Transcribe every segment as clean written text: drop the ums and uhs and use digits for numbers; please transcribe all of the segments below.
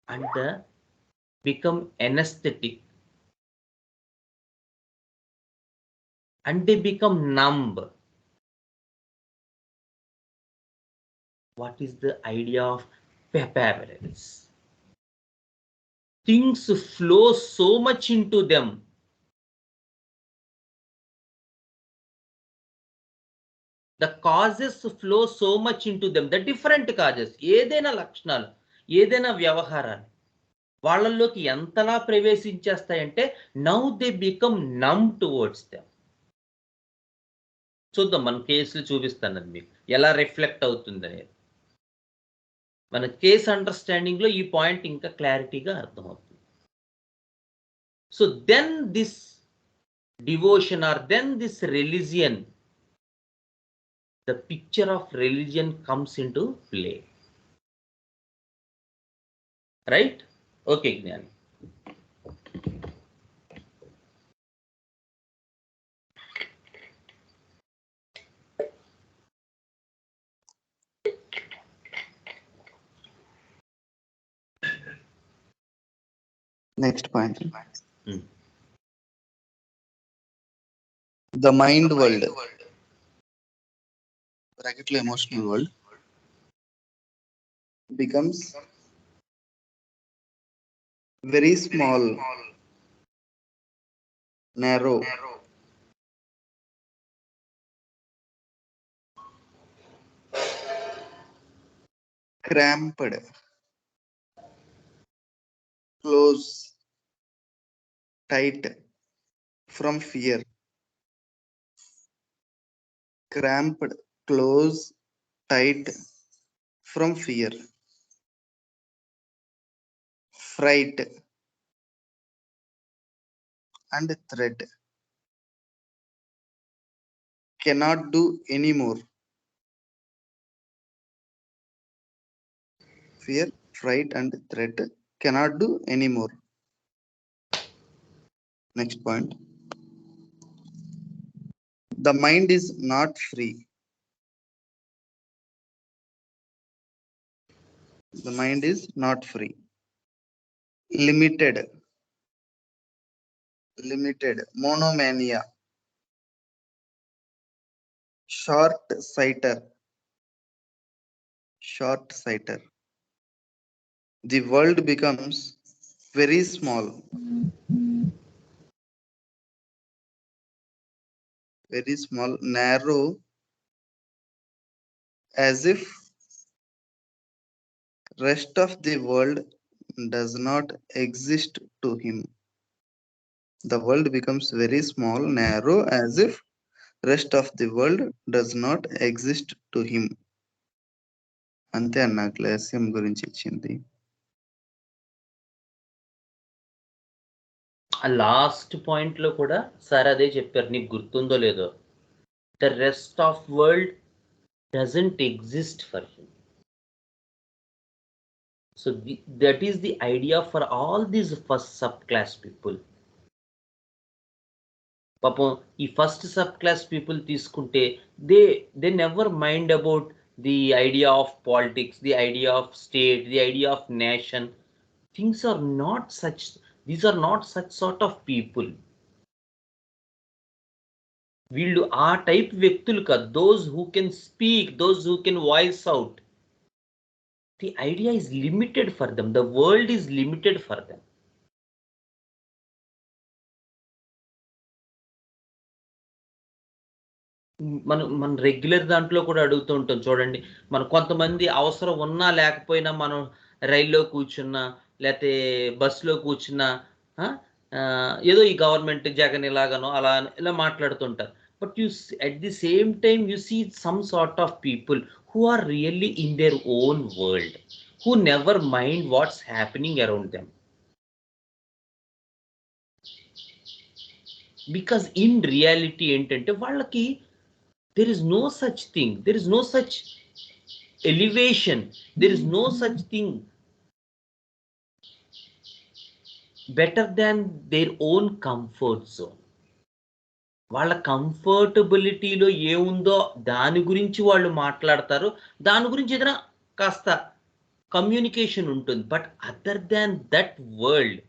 and become anesthetic, and they become numb. What is the idea of Papavaraceae? Things flow so much into them. The causes flow so much into them. The different causes. ఏదైనా లక్షణాలు, ఏదైనా వ్యవహారాలు వాళ్ళల్లోకి ఎంతలా ప్రవేశించేస్తాయంటే now they become నమ్ towards them. చూద్దాం, మన కేసులు చూపిస్తాను మీకు ఎలా రిఫ్లెక్ట్ అవుతుంది అనేది. మన కేస్ అండర్స్టాండింగ్ లో ఈ పాయింట్ ఇంకా క్లారిటీగా అర్థమవుతుంది. So then this devotion or then this religion, the picture of religion comes into play. Right? Okay, Gnani. Next point. The mind world, bracket lo emotional world, becomes very small, narrow, cramped, close, tight from fear. Cramped, close, tight from fear. Fright and threat. Cannot do anymore. Fear, fright and threat. Cannot do anymore. Next point. The mind is not free. The mind is not free. Limited. Limited. Monomania. Short-sighted. Short-sighted. The world becomes very small. Very small, narrow, as if rest of the world does not exist to him. The world becomes very small, narrow, as if rest of the world does not exist to him. అంతే అన్న క్లాసియం గురించి ఇచ్చింది. Last point లో కూడా sir అదే చెప్పారు, నీకు గుర్తుందో లేదో. The rest of world doesn't exist for him. So that is the idea for all these first sub class people. పాపం ఈ ఫస్ట్ సబ్ క్లాస్ పీపుల్ తీసుకుంటే they never mind about the idea of politics, the idea of state, the idea of nation. Things are not such, these are not such sort of people. వీళ్ళు ఆ type వ్యక్తులు కాదు. Those who can speak, those who can voice out. The idea is limited for them, the world is limited for them. మన regular దాంట్లో కూడా అడుగుతూ ఉంటాం చూడండి. మన కొంతమంది అవసరం ఉన్నా లేకపోయినా మనం రైల్లో కూర్చున్నా లేకపోతే బస్సులో కూర్చున్నా ఏదో ఈ గవర్నమెంట్ జగన్ ఇలాగనో అలా ఇలా మాట్లాడుతుంటారు. But you at the same time you see some sort of people who are really in their own world, who never mind what's happening around them. Because in reality ఏంటంటే వాళ్ళకి there is no such thing, there is no such elevation, there is no such thing better than their own comfort zone. వాళ్ళ కంఫర్టబిలిటీలో ఏముందో దాని గురించి వాళ్ళు మాట్లాడతారు. దాని గురించి ఏదైనా కాస్త కమ్యూనికేషన్ ఉంటుంది. But other than that world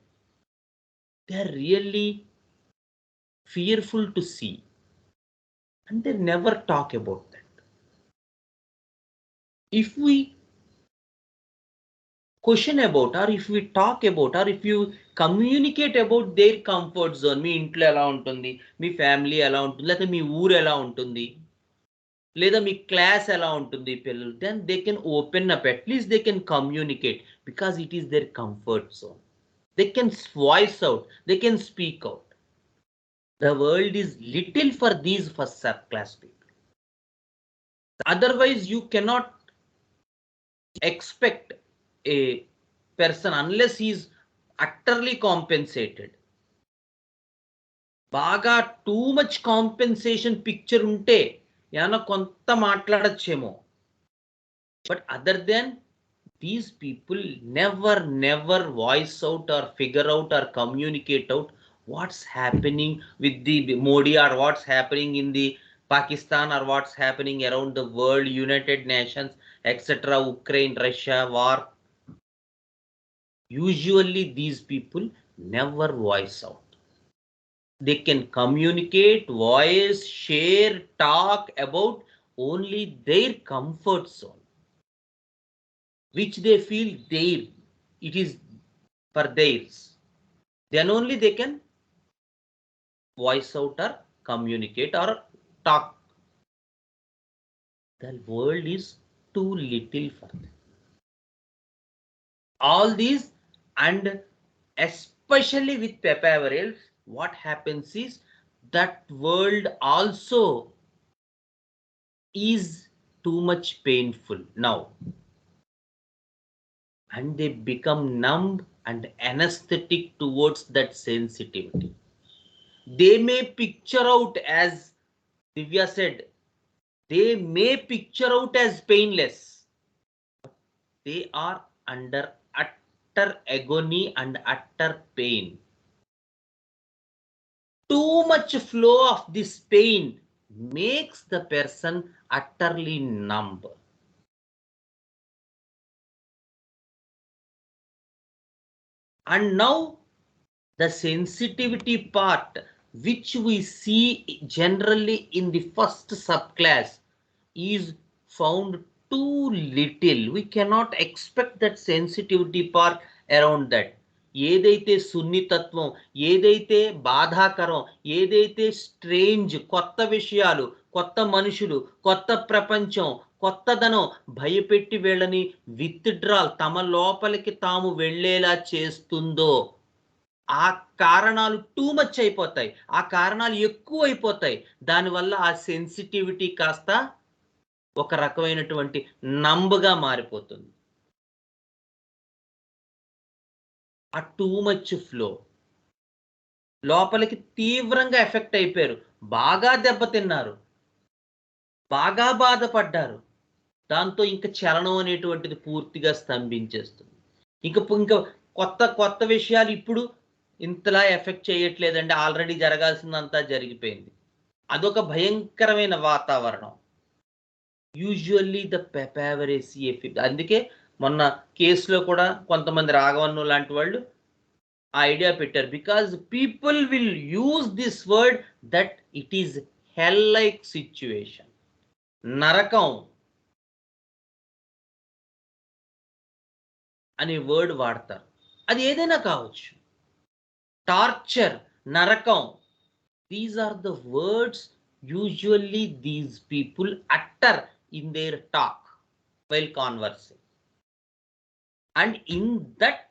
they are really fearful to see and they never talk about that. If we question about, or if we talk about, or if you communicate about their comfort zone, మీ ఇంట్లో ఎలా ఉంటుంది, మీ family ఎలా ఉంటుంది, లేదా మీ ఊరు ఎలా ఉంటుంది, లేదా మీ క్లాస్ ఎలా ఉంటుంది పిల్లలు, then they can open up, at least they can communicate because it is their comfort zone. They can voice out, they can speak out. The world is little for these first subclass people. Otherwise you cannot expect a person unless he is utterly compensated. బాగా too much compensation picture ఉంటే ఏమన్నా కొంత మాట్లాడచ్చేమో. But other than these people never voice out or figure out or communicate out what's happening with the Modi or what's happening in the Pakistan or what's happening around the world, United Nations, etc., Ukraine, Russia, war. Usually these people never voice out. They can communicate, voice, share, talk about only their comfort zone, which they feel it is for theirs. Then only they can voice out or communicate or talk. The world is too little for them. All these, and especially with Papavaraceae, what happens is that world also is too much painful now, and they become numb and anesthetic towards that sensitivity. They may picture out, as Divya said, they may picture out as painless, but they are under utter agony and utter pain. Too much flow of this pain makes the person utterly numb. And now the sensitivity part, which we see generally in the first subclass, is found too little. We cannot expect that sensitivity part around that. ఏదైతే సున్నితత్వం, ఏదైతే బాధాకరం, ఏదైతే strange, కొత్త విషయాలు, కొత్త మనుషులు, కొత్త ప్రపంచం, కొత్తదనం భయపెట్టి వీళ్ళని విత్డ్రాల్, తమ లోపలికి తాము వెళ్ళేలా చేస్తుందో, ఆ కారణాలు టూ మచ్ అయిపోతాయి, ఆ కారణాలు ఎక్కువ అయిపోతాయి. దానివల్ల ఆ సెన్సిటివిటీ కాస్త ఒక రకమైనటువంటి నంబుగా మారిపోతుంది. ఆ టూ మచ్ ఫ్లో లోపలికి తీవ్రంగా ఎఫెక్ట్ అయిపోయారు, బాగా దెబ్బతిన్నారు, బాగా బాధపడ్డారు. దాంతో ఇంకా చలనం అనేటువంటిది పూర్తిగా స్తంభించేస్తుంది. ఇంకా కొత్త విషయాలు ఇప్పుడు ఇంతలా ఎఫెక్ట్ చేయట్లేదండి, ఆల్రెడీ జరగాల్సిందంతా జరిగిపోయింది. అదొక భయంకరమైన వాతావరణం. Usually the Papavaraceae effect. అందుకే మొన్న కేసులో కూడా కొంతమంది రాఘవన్ను లాంటి వాళ్ళు ఐడియా పెట్టారు, because people will use this word that it is hell like situation. నరకం అనే వర్డ్ వాడతారు. అది ఏదైనా కావచ్చు. టార్చర్, నరకం, these are the words usually these people utter in their talk while conversing. And in that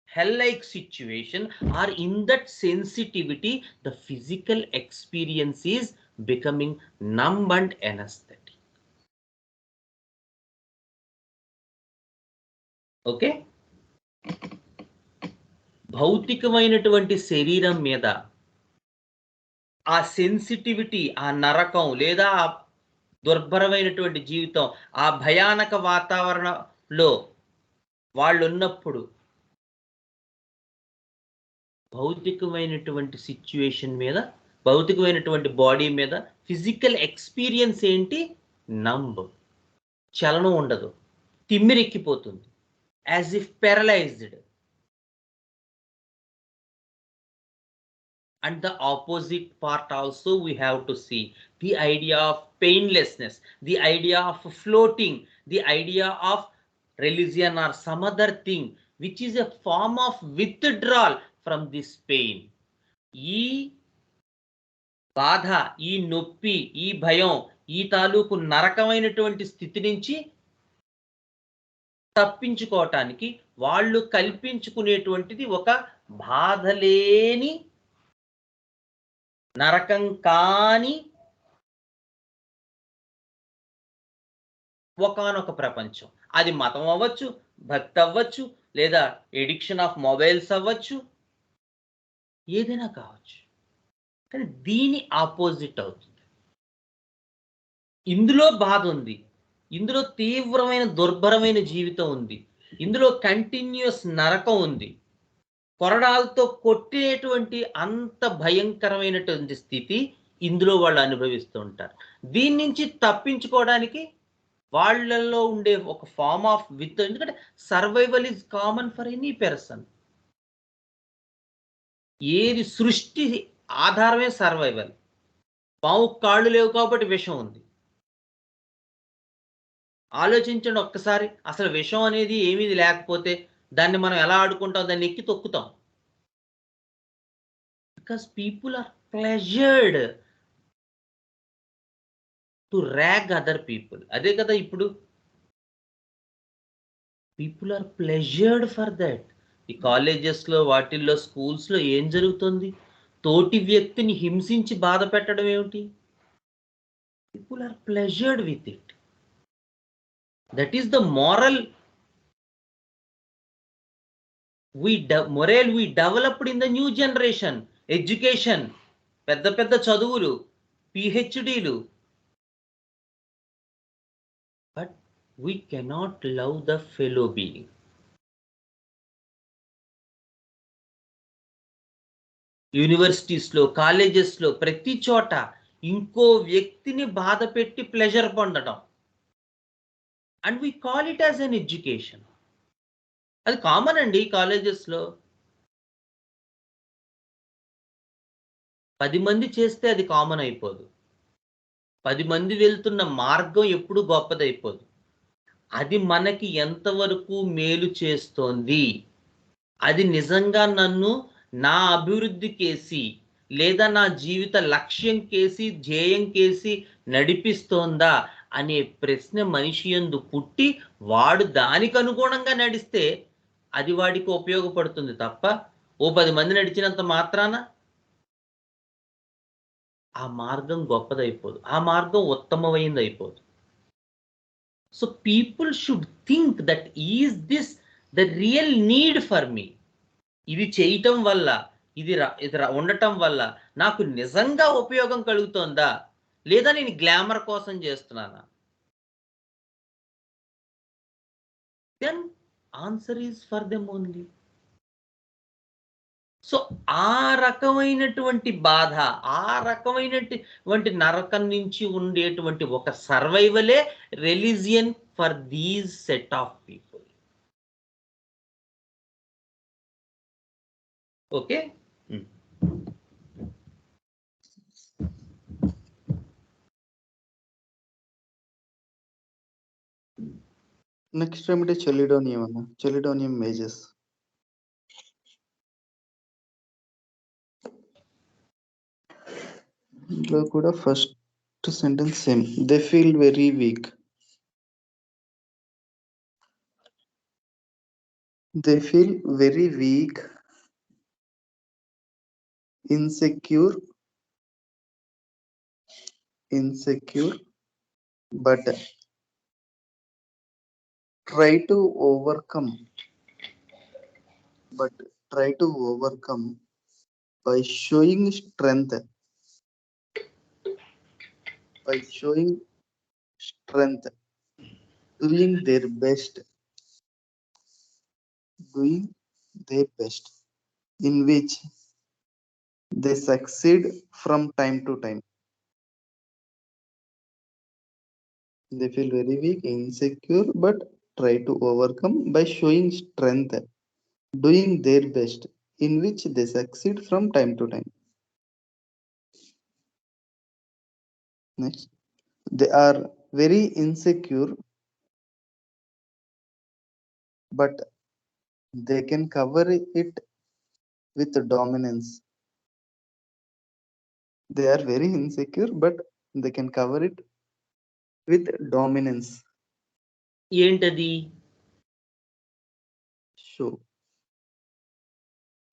hell-like situation or in that sensitivity, the physical experience is becoming numb and anesthetic. Okay? భౌతికమైనటువంటి శరీరం మీద ఆ sensitivity, ఆ నరకం లేదా ఆ దుర్భరమైనటువంటి జీవితం, ఆ భయానక వాతావరణంలో వాళ్ళు ఉన్నప్పుడు భౌతికమైనటువంటి సిచ్యువేషన్ మీద, భౌతికమైనటువంటి బాడీ మీద ఫిజికల్ ఎక్స్పీరియన్స్ ఏంటి? నంబ్, చలనం ఉండదు. తిమ్మిరెక్కిపోతుంది, as if paralysed. And the opposite part also we have to see, the idea of painlessness, the idea of floating, the idea of religion or some other thing which is a form of withdrawal from this pain. ఈ బాధ, ఈ నొప్పి, ఈ భయం, ఈ తాలూకు నరకమైనటువంటి స్థితి నుంచి తప్పించుకోవటానికి వాళ్ళు కల్పించుకునేటువంటిది ఒక బాధ లేని, నరకం కాని ఒకానొక ప్రపంచం. అది మతం అవ్వచ్చు, భక్తి అవ్వచ్చు, లేదా ఎడిక్షన్ ఆఫ్ మొబైల్స్ అవ్వచ్చు, ఏదైనా కావచ్చు. కానీ దీని ఆపోజిట్ అవుతుంది. ఇందులో బాధ ఉంది, ఇందులో తీవ్రమైన దుర్భరమైన జీవితం ఉంది, ఇందులో కంటిన్యూస్ నరకం ఉంది, కొరడాలతో కొట్టేటువంటి అంత భయంకరమైనటువంటి స్థితి ఇందులో వాళ్ళు అనుభవిస్తూ ఉంటారు. దీని నుంచి తప్పించుకోవడానికి వాళ్ళల్లో ఉండే ఒక ఫార్మ్ ఆఫ్ విత్, ఎందుకంటే survival is common for any person. ఏది సృష్టి ఆధారమే సర్వైవల్. పాము కాళ్ళు లేవు కాబట్టి విషం ఉంది. ఆలోచించండి ఒక్కసారి, అసలు విషం అనేది ఏమీ లేకపోతే దాన్ని మనం ఎలా ఆడుకుంటాం, దాన్ని ఎక్కి తొక్కుతాం. Because people are pleasured to rag other people. అదే కదా ఇప్పుడు people are pleasured for that. ఈ కాలేజెస్లో, వాటిల్లో, స్కూల్స్లో ఏం జరుగుతుంది? తోటి వ్యక్తిని హింసించి బాధ పెట్టడం ఏమిటి? People are pleasured with it. That is the moral we developed in the new generation. Education, పెద్ద పెద్ద చదువులు, పిహెచ్డీలు, but we cannot love the fellow being. యూనివర్సిటీస్లో, కాలేజెస్లో, ప్రతి చోట ఇంకో వ్యక్తిని బాధ పెట్టి ప్లెజర్ పొందడం, and we call it as an education. అది కామన్ అండి కాలేజెస్లో. 10 మంది చేస్తే అది కామన్ అయిపోదు. 10 మంది వెళ్తున్న మార్గం ఎప్పుడు గొప్పదైపోదు. అది మనకి ఎంతవరకు మేలు చేస్తోంది, అది నిజంగా నన్ను నా అభివృద్ధి కేసి, లేదా నా జీవిత లక్ష్యం కేసి, ధ్యేయం కేసి నడిపిస్తోందా అనే ప్రశ్న మనిషి యందు పుట్టి వాడు దానికి అనుగుణంగా నడిస్తే అది వాడికి ఉపయోగపడుతుంది తప్ప, ఓ 10 మంది నడిచినంత మాత్రాన ఆ మార్గం గొప్పదైపోదు, ఆ మార్గం ఉత్తమమైంది అయిపోదు. So people should think that is this the real need for me. ఇది చేయటం వల్ల, ఇది ఉండటం వల్ల నాకు నిజంగా ఉపయోగం కలుగుతోందా, లేదా నేను గ్లామర్ కోసం చేస్తున్నానా? Then answer is for them only. So ఆ రకమైనటువంటి బాధ, ఆ రకమైనటువంటి నరకం నుంచి ఉండేటువంటి ఒక సర్వైవలే religion for these set of people. Okay, next ఏమిటి? చెలిడోనియం అన్న, చెలిడోనియం మేజెస్. ఇంట్లో కూడా first sentence same. They feel very weak. They feel very weak, insecure, but try to overcome by showing strength, doing their best, in which they succeed from time to time. They feel very weak, insecure, but try to overcome by showing strength, doing their best, in which they succeed from time to time. Next, they are very insecure, but they can cover it with dominance. They are very insecure, but they can cover it with dominance. ఏంటది? Show.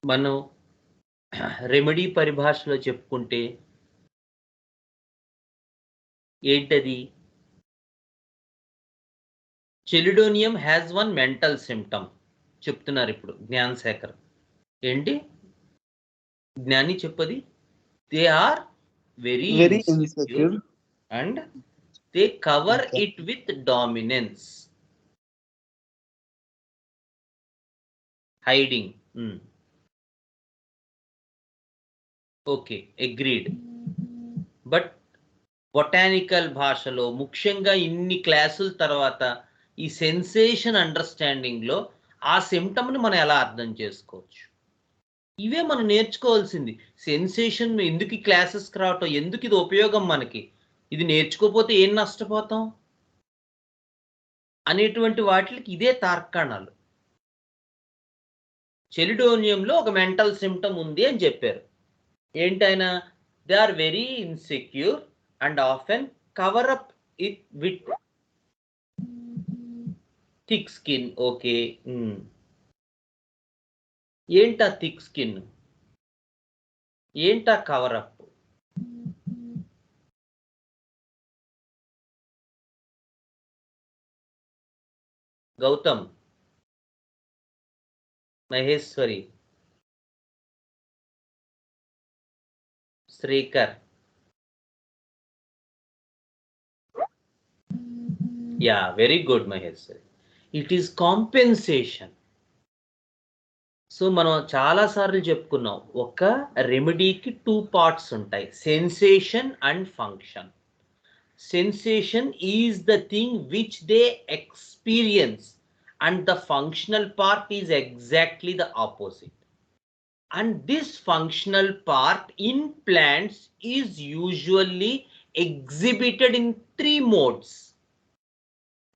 మనం remedy పరిభాషలో చెప్పుకుంటే ఏంటది? Chelidonium has one mental symptom చెప్తున్నారు ఇప్పుడు జ్ఞానశేఖర్. ఏంటి జ్ఞాని చెప్పది? They are very Very insecure insecure. And they cover Okay. It with dominance. Hiding. Okay, agreed. But botanical భాషలో ముఖ్యంగా ఇన్ని క్లాసుల తర్వాత ఈ సెన్సేషన్ అండర్స్టాండింగ్లో ఆ సిమ్టమ్ని మనం ఎలా అర్థం చేసుకోవచ్చు? ఇవే మనం నేర్చుకోవాల్సింది. సెన్సేషన్ ఎందుకు ఈ క్లాసెస్కి రావటం, ఎందుకు ఇది ఉపయోగం మనకి, ఇది నేర్చుకోకపోతే ఏం నష్టపోతాం అనేటువంటి వాటికి ఇదే తార్కాణాలు. చెలిడోనియంలో ఒక మెంటల్ సిమ్టమ్ ఉంది అని చెప్పారు. ఏంటైనా? They are very insecure and often cover up it with thick skin. Okay, ఏంటా థిక్ స్కిన్? ఏంటా cover up? Gautam, Maheshwari, Srikar. Yeah, very good Maheshwari. It is compensation. So మనం చాలాసార్లు చెప్పుకున్నాం, ఒక రెమెడీకి 2 పార్ట్స్ ఉంటాయి, sensation and function. Sensation is the thing which they experience and the functional part is exactly the opposite. And this functional part in plants is usually exhibited in 3 modes,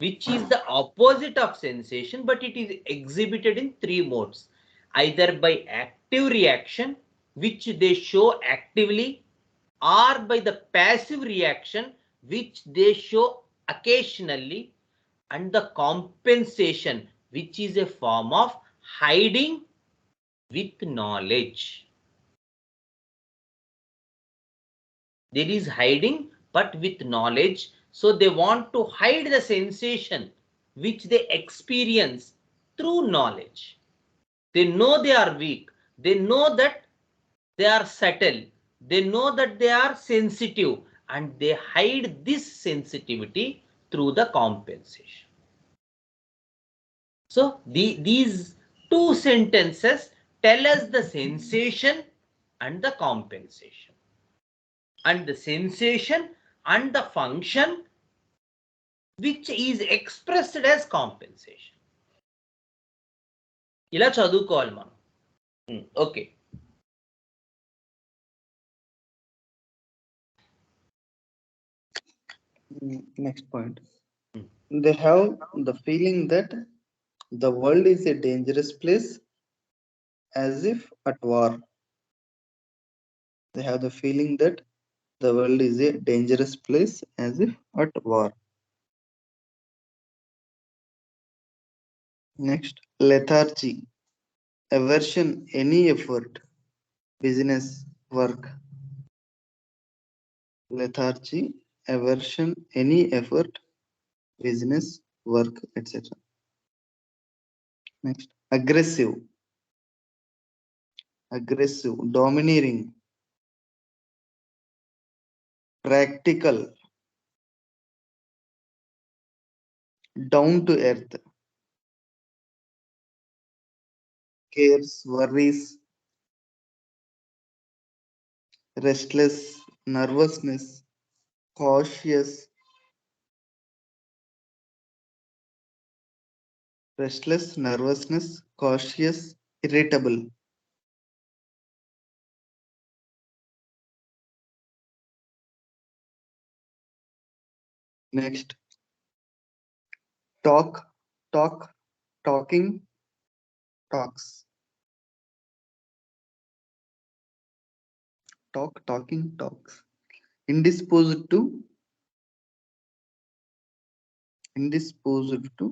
which is the opposite of sensation, but it is exhibited in 3 modes. Either by active reaction, which they show actively, or by the passive reaction, which they show occasionally, and the compensation, which is a form of hiding with knowledge. There is hiding but with knowledge. So they want to hide the sensation which they experience through knowledge. They know they are weak. They know that they are subtle. They know that they are sensitive, and they hide this sensitivity through the compensation. So these 2 sentences tell us the sensation and the compensation. And the sensation and the function which is expressed as compensation. ఇలా చదువుకోవాలి మనం. Okay, Next point. They have the feeling that the world is a dangerous place, as if at war. They have the feeling that the world is a dangerous place, as if at war. Next, lethargy, aversion, any effort, business, work. Lethargy, aversion, any effort, business, work, etc. Next, aggressive, domineering, practical, down to earth, cares, worries, restless, nervousness, cautious, restless, nervousness, cautious, irritable. Next, talk, talk, talking, talks. Talk, talking, talks. Indisposed to, indisposed to,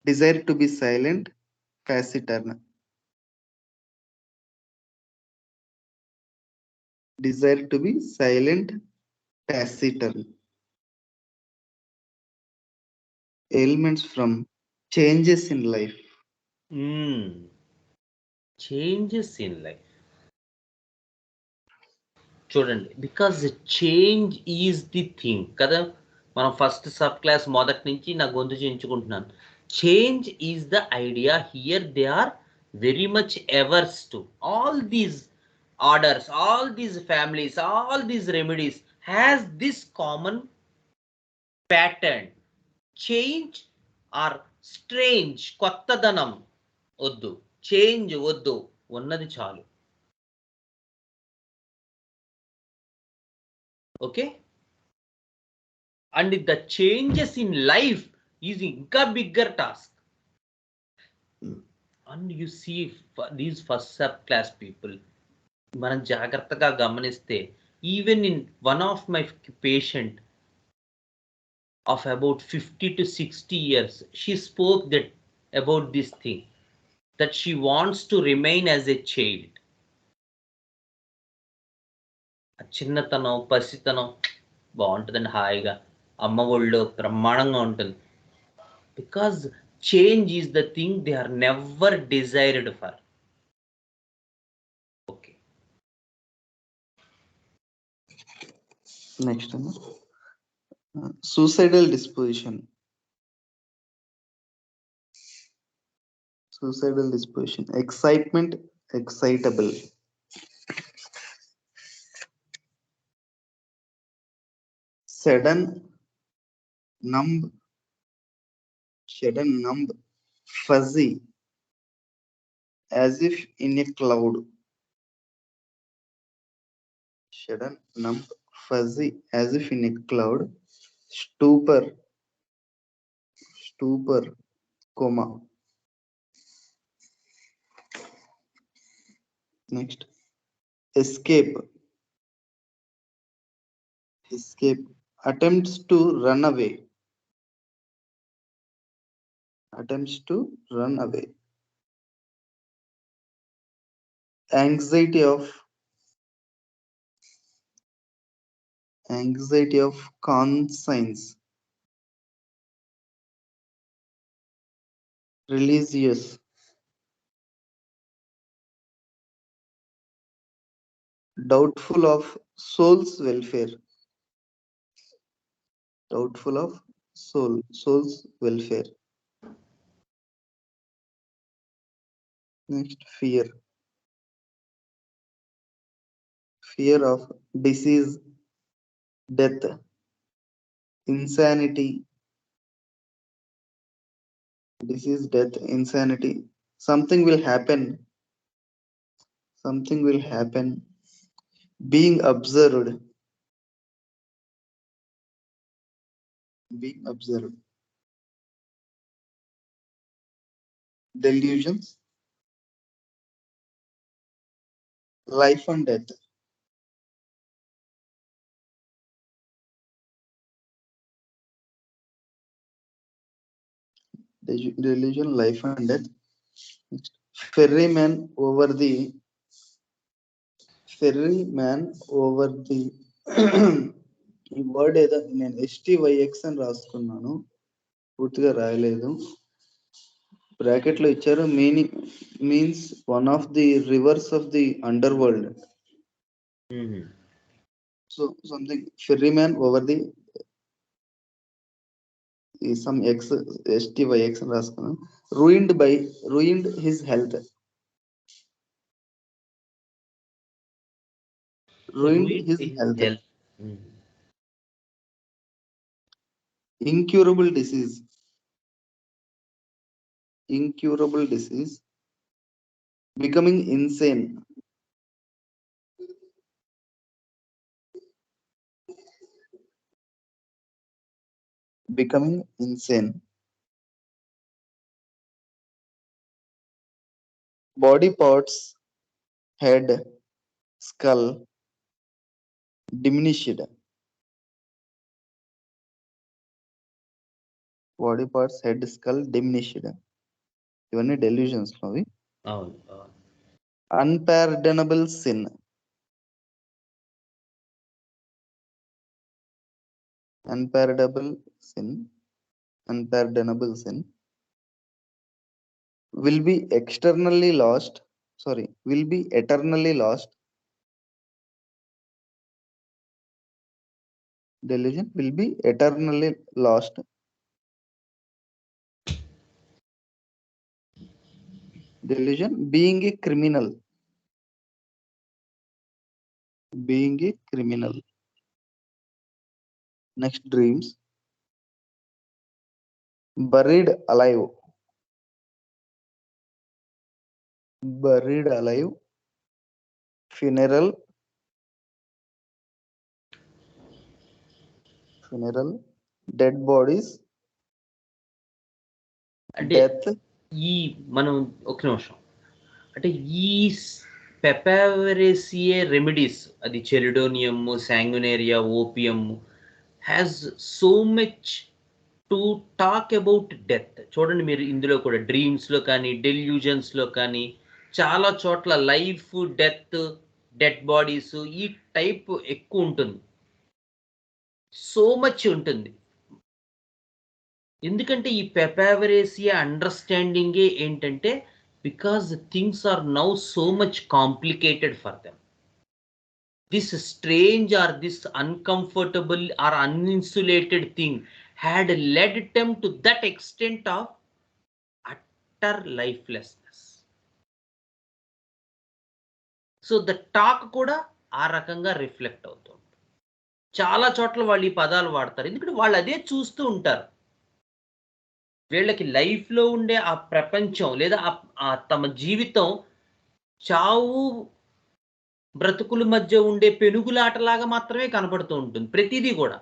desire to be silent, taciturn. Desire to be silent, taciturn. Ailments from changes in life. Changes in life. చూడండి, because change is the thing కదా. మనం first sub class మొదటి నుంచి నా గొంతు చేయించుకుంటున్నాను. Change is the idea here. They are very much averse to all these orders, all these families, all these remedies has this common pattern. Change or strange, కొత్తదనం వద్దు, change వద్దు, ఉన్నది చాలు. Okay, and the changes in life is ఇంకా bigger task. and you see these first sub class people, మనం జాగ్రత్తగా గమనిస్తే, even in one of my patient of about 50 to 60 years, she spoke that about this thing, that she wants to remain as a child. చిన్నతనం, పసితనం బాగుంటుందండి, హాయిగా అమ్మ ఒళ్ళో బ్రహ్మాండంగా ఉంటుంది. Because change is the thing they are never desired for. Okay. Next, suicidal disposition. Suicidal disposition. Excitement, excitable. Sudden, numb, fuzzy, as if in a cloud. Sudden, numb, fuzzy, as if in a cloud. Stupor, coma. Next, escape, attempts to run away. Anxiety of conscience. Religious. Doubtful of soul's welfare. Soul's welfare. Next, fear of disease, death, insanity. Something will happen. Being observed. Delusions. Life and death. Delusion, life and death. Ferryman over the ఈ word ఏదో నేను STYX అని రాసుకున్నాను, పూర్తిగా రాయలేదు. Bracket లో ఇచ్చారు. Means one of the rivers of the underworld. So something ferryman over the some X, STYX అని రాసుకున్నాను. ruined his health. Ruined his health. incurable disease. Incurable disease. Becoming insane. Becoming insane. Body parts, head, skull, diminished. Body parts, head, skull, diminished. ఇవన్నీ delusions అవి. అవును. Unpardonable sin. Unpardonable sin. Unpardonable sin will be externally lost. Sorry, will be eternally lost. Delusion will be eternally lost. Delusion, being a criminal. Being a criminal. Next, dreams. Buried alive. Buried alive. Funeral. Funeral. Dead bodies. అంటే Death. ఈ మనం ఒక నిమిషం, అంటే ఈ Papaveraceae remedies, అది Chelidonium, Sanguinaria, opium, has so much to talk about death. చూడండి మీరు ఇందులో కూడా డ్రీమ్స్లో కానీ డెల్యూజన్స్లో కానీ చాలా చోట్ల లైఫ్, డెత్, డెడ్ బాడీస్ ఈ టైప్ ఎక్కువ ఉంటుంది, సో మచ్ ఉంటుంది. ఎందుకంటే ఈ పెపావరేసియా అండర్స్టాండింగే ఏంటంటే because things are now so much complicated for them. This strange or this uncomfortable or uninsulated thing had led them to that extent of utter lifelessness. So the talk కూడా ఆ రకంగా reflect అవుతుంది. చాలా చోట్ల వాళ్ళు ఈ పదాలు వాడతారు, ఎందుకంటే వాళ్ళు అదే చూస్తూ ఉంటారు. వీళ్ళకి లైఫ్లో ఉండే ఆ ప్రపంచం లేదా తమ జీవితం చావు బ్రతుకుల మధ్య ఉండే పెనుగులాటలాగా మాత్రమే కనపడుతూ ఉంటుంది ప్రతిదీ కూడా.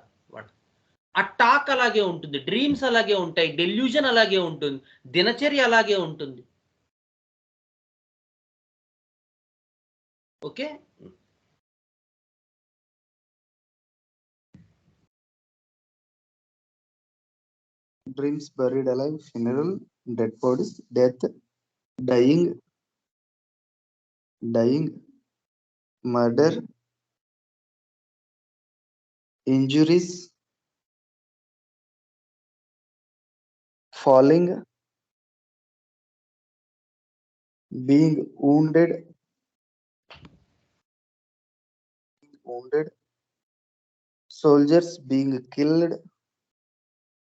ఆ టాక్ అలాగే ఉంటుంది, డ్రీమ్స్ అలాగే ఉంటాయి, డెల్యూజన్ అలాగే ఉంటుంది, దినచర్య అలాగే ఉంటుంది. Okay, Dreams, buried alive, funeral, dead bodies, death, dying, murder, injuries, falling, being wounded, soldiers being killed.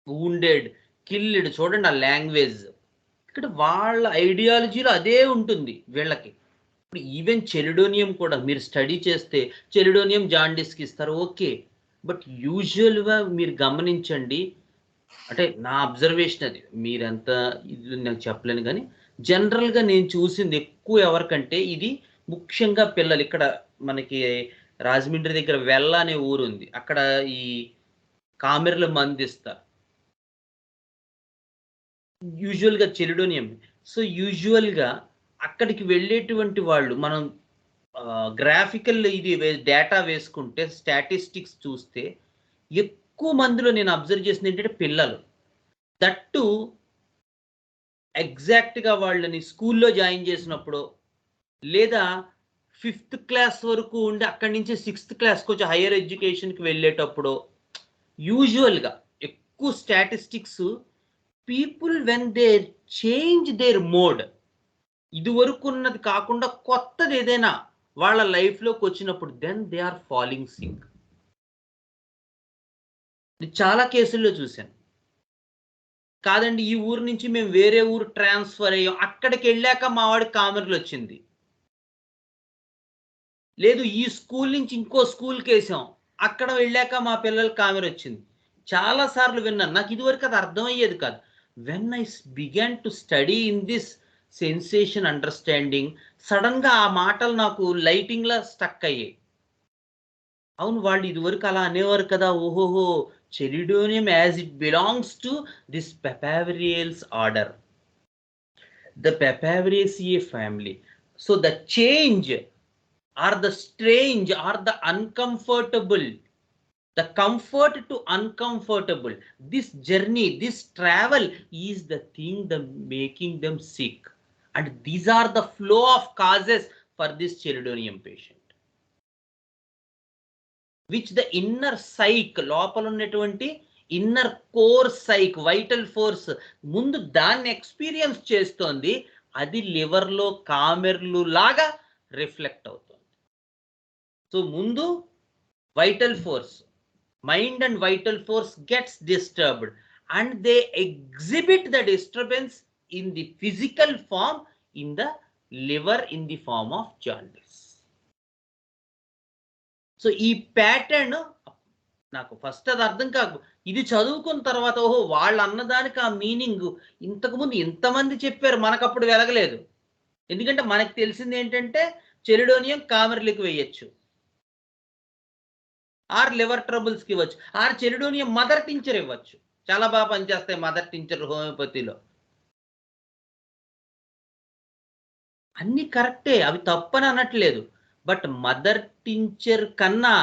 wounded, killed, చూడండి ఆ లాంగ్వేజ్. ఇక్కడ వాళ్ళ ఐడియాలజీలో అదే ఉంటుంది వీళ్ళకి. ఇప్పుడు ఈవెన్ చెలిడోనియం కూడా మీరు స్టడీ చేస్తే చెలిడోనియం జాండిస్కి ఇస్తారు, ఓకే. బట్ యూజువల్గా మీరు గమనించండి, అంటే నా అబ్జర్వేషన్ అది, మీరెంత ఇది నాకు చెప్పలేను కానీ జనరల్గా నేను చూసింది ఎక్కువ ఎవరికంటే ఇది ముఖ్యంగా పిల్లలు. ఇక్కడ మనకి రాజమండ్రి దగ్గర వెల్ల అనే ఊరు ఉంది, అక్కడ ఈ కామెర్ల మంది ఇస్తారు యూజువల్గా చెలిడోనియం. సో యూజువల్గా అక్కడికి వెళ్ళేటువంటి వాళ్ళు మనం గ్రాఫికల్ ఇది డేటా వేసుకుంటే స్టాటిస్టిక్స్ చూస్తే ఎక్కువ మందిలో నేను అబ్జర్వ్ చేసింది ఏంటంటే పిల్లలు. దట్టు ఎగ్జాక్ట్గా వాళ్ళని స్కూల్లో జాయిన్ చేసినప్పుడు లేదా 5th క్లాస్ వరకు ఉండి అక్కడి నుంచి 6th క్లాస్కి వచ్చి హైయర్ ఎడ్యుకేషన్కి వెళ్ళేటప్పుడు యూజువల్గా ఎక్కువ statistics people when they change their mode, ఇది వరకు ఉన్నది కాకుండా కొత్తది ఏదైనా వాళ్ళ లైఫ్లోకి వచ్చినప్పుడు then they are falling sick. చాలా కేసుల్లో చూశాను. కాదండి ఈ ఊరు నుంచి మేము వేరే ఊరు ట్రాన్స్ఫర్ అయ్యాం, అక్కడికి వెళ్ళాక మా వాడికి కామెర్లు వచ్చింది, లేదు ఈ స్కూల్ నుంచి ఇంకో స్కూల్కి వేసాం, అక్కడ వెళ్ళాక మా పిల్లలకి కామెర్ వచ్చింది. చాలా సార్లు విన్నాను. నాకు ఇదివరకు అది అర్థమయ్యేది కాదు. When I began to study in this sensation understanding, sudden గా ఆ మాటలు నాకు లైటింగ్ లా స్టక్ అయ్యాయి. అవును, వాళ్ళు ఇదివరకు అలా అనేవారు కదా. ఓహోహో, Chelidonium as it belongs to this Papaverales order, the Papavaraceae family. So the change or the strange or the uncomfortable, the comfort to uncomfortable, this journey, this travel is the thing that making them sick. And these are the flow of causes for this Chelidonium patient, which the inner psyche, లోపల ఉన్నటువంటి inner core psych, vital force ముందు దాన్ని experience చేస్తోంది. అది లివర్లో కామెర్లు లాగా reflect అవుతుంది. So ముందు vital force, mind and vital force gets disturbed and they exhibit the disturbance in the physical form in the liver in the form of jaundice. So ఈ pattern నాకు ఫస్ట్ అది అర్థం కాకు, ఇది చదువుకున్న తర్వాత ఓహో వాళ్ళు అన్నదానికి ఆ మీనింగ్ ఇంతకుముందు ఇంతమంది చెప్పారు, మనకప్పుడు వెలగలేదు. ఎందుకంటే మనకు తెలిసింది ఏంటంటే చెలిడోనియం కామెర్లకు వేయచ్చు, ఆర్ లివర్ ట్రబుల్స్కి ఇవ్వచ్చు, ఆర్ చెలిడోనియం మదర్ టించర్ ఇవ్వచ్చు. చాలా బాగా పనిచేస్తాయి మదర్ టించర్ హోమియోపతిలో. అన్ని కరెక్టే, అవి తప్పని అనట్లేదు. బట్ మదర్ టించర్ కన్నా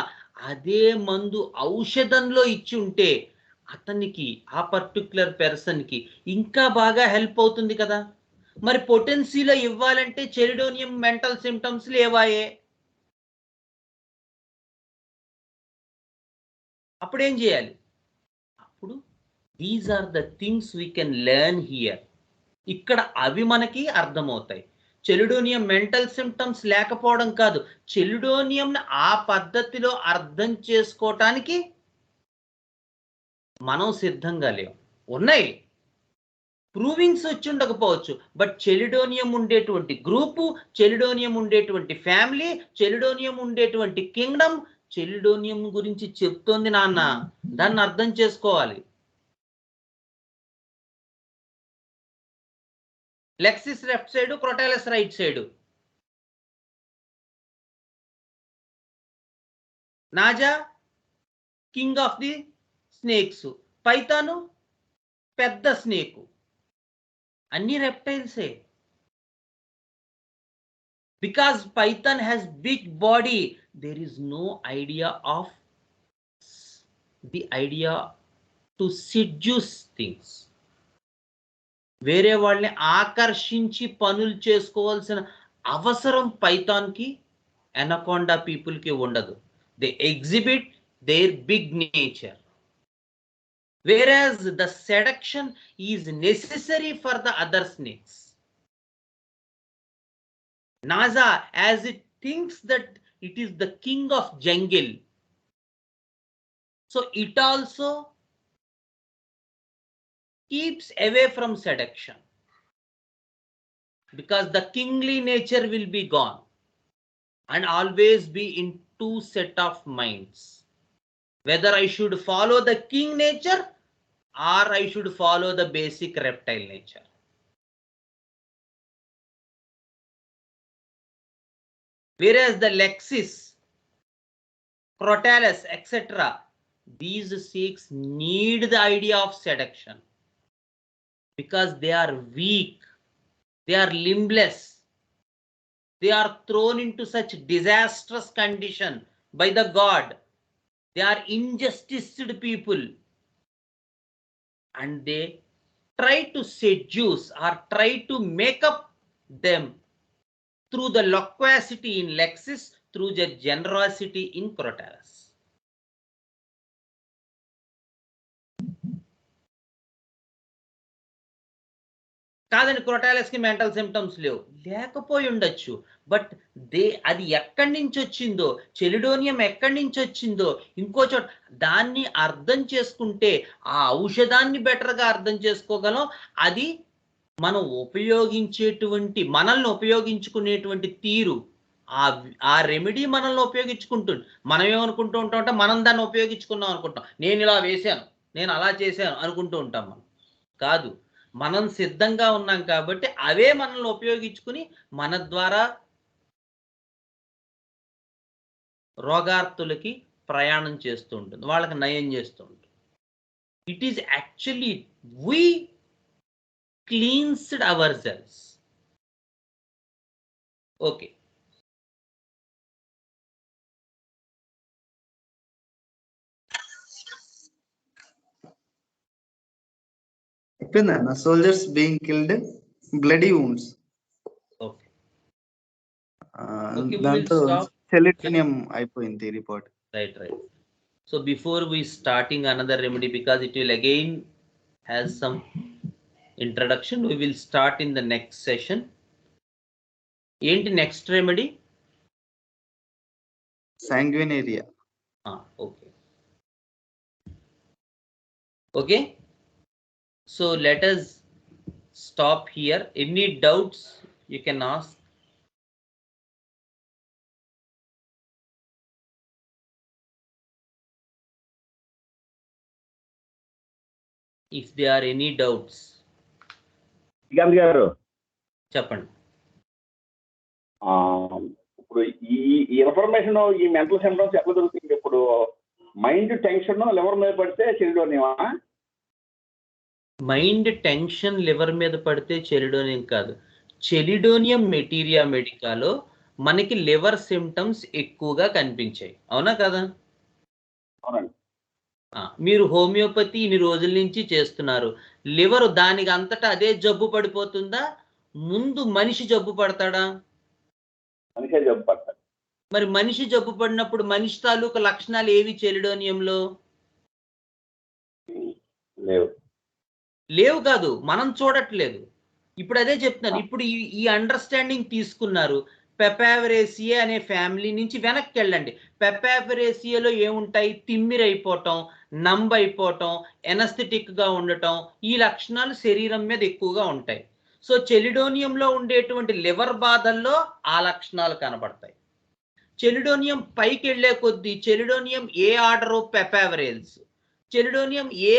అదే మందు ఔషధంలో ఇచ్చి ఉంటే అతనికి, ఆ పర్టిక్యులర్ పర్సన్కి ఇంకా బాగా హెల్ప్ అవుతుంది కదా. మరి పొటెన్సీలో ఇవ్వాలంటే చెలిడోనియం మెంటల్ సిమ్టమ్స్ లేవాయే, అప్పుడేం చేయాలి? అప్పుడు these are the things we can learn here. ఇక్కడ అవి మనకి అర్థమవుతాయి. చెలిడోనియం మెంటల్ సిమ్టమ్స్ లేకపోవడం కాదు, చెలిడోనియం ఆ పద్ధతిలో అర్థం చేసుకోవటానికి మనం సిద్ధంగా లేవు. ఉన్నాయి, ప్రూవింగ్స్ వచ్చి ఉండకపోవచ్చు, బట్ చెలిడోనియం ఉండేటువంటి గ్రూపు, చెలిడోనియం ఉండేటువంటి ఫ్యామిలీ, చెలిడోనియం ఉండేటువంటి కింగ్డమ్ చెలిడోనియం గురించి చెప్తోంది నాన్న, దాన్ని అర్థం చేసుకోవాలి. Lachesis left side, Crotalus right side. Naja king of the snakes, python పెద్ద స్నేకు, అన్ని రెప్టైల్సే. Because python has big body, there is no idea of the idea to seduce things. వేరే వాళ్ళని ఆకర్షించి పనులు చేసుకోవాల్సిన అవసరం పైథాన్కి, ఎనకొండా పీపుల్కి ఉండదు. They exhibit their big nature. Whereas the seduction is necessary for the other snakes. Naza, as it thinks that it is the king of jungle, so it also keeps away from seduction, because the kingly nature will be gone and always be in two set of minds, whether I should follow the king nature or I should follow the basic reptile nature. Whereas the Lexis, Crotalus, etc., these snakes need the idea of seduction because they are weak, they are limbless, they are thrown into such disastrous condition by the god, they are injusticed people, and they try to seduce or try to make up them through the loquacity in Lexis, through the generosity in Crotalus. కాదండి, క్రోటాలస్కి mental symptoms లేకపోయి ఉండొచ్చు, but అది ఎక్కడి నుంచి వచ్చిందో, చెలిడోనియం ఎక్కడి నుంచి వచ్చిందో, ఇంకో చోట దాన్ని అర్థం చేసుకుంటే ఆ ఔషధాన్ని బెటర్గా అర్థం చేసుకోగలం. అది మనం ఉపయోగించేటువంటి, మనల్ని ఉపయోగించుకునేటువంటి తీరు, ఆ రెమెడీ మనల్ని ఉపయోగించుకుంటుంది. మనం ఏమనుకుంటూ ఉంటాం అంటే మనం దాన్ని ఉపయోగించుకున్నాం అనుకుంటాం. నేను ఇలా వేశాను, నేను అలా చేశాను అనుకుంటూ ఉంటాం మనం. కాదు, మనం సిద్ధంగా ఉన్నాం కాబట్టి అవే మనల్ని ఉపయోగించుకుని మన ద్వారా రోగార్తులకి ప్రయాణం చేస్తూ ఉంటుంది, వాళ్ళకి నయం చేస్తూ ఉంటుంది. It is actually we cleansed our cells. Okay, soldiers being killed, bloody wounds. Okay, okay, we will దాంతో stop. Chelidonium అయిపోయింది report. Right, right. So before we starting another remedy, because it will again has some introduction, we will start in the next session. ఏంటి next remedy? Sanguinaria. Okay. Okay. So let us stop here. Any doubts you can ask. If there are any doubts. Srikanth గారు చెప్పండి. ఇప్పుడు ఈ information ఈ mental symptoms ఎట్లా దొరుకుతుంది? ఇప్పుడు mind tension liver మీద పడితే చెలిడోనియమా? మైండ్ టెన్షన్ లివర్ మీద పడితే చెలిడోనియం కాదు. చెలిడోనియం మెటీరియా మెడికాలో మనకి లివర్ సిమ్టమ్స్ ఎక్కువగా కనిపించాయి, అవునా కదా? అవునండి. మీరు హోమియోపతి ఇన్ని రోజుల నుంచి చేస్తున్నారు. లివర్ దానికి అంతటా అదే జబ్బు పడిపోతుందా? ముందు మనిషి జబ్బు పడతాడా? మనిషే జబ్బు పడతాడు. మరి మనిషి జబ్బు పడినప్పుడు మనిషి తాలూకు లక్షణాలు ఏవి చెలిడోనియంలో? లేవు కాదు, మనం చూడట్లేదు. ఇప్పుడు అదే చెప్తున్నాను. ఇప్పుడు ఈ అండర్స్టాండింగ్ తీసుకున్నారు. పెపావరేసియే అనే ఫ్యామిలీ నుంచి వెనక్కి వెళ్ళండి. పెపావరేసియేలో ఏముంటాయి? తిమ్మిరైపోవటం, నంబ్ అయిపోవటం, ఎనస్థెటిక్ గా ఉండటం, ఈ లక్షణాలు శరీరం మీద ఎక్కువగా ఉంటాయి. సో చెలిడోనియంలో ఉండేటువంటి లివర్ బాధల్లో ఆ లక్షణాలు కనబడతాయి. చెలిడోనియం పైకి వెళ్లే కొద్దీ చెలిడోనియం ఏ ఆర్డరు? పెపావరేల్స్. చెలిడోనియం ఏ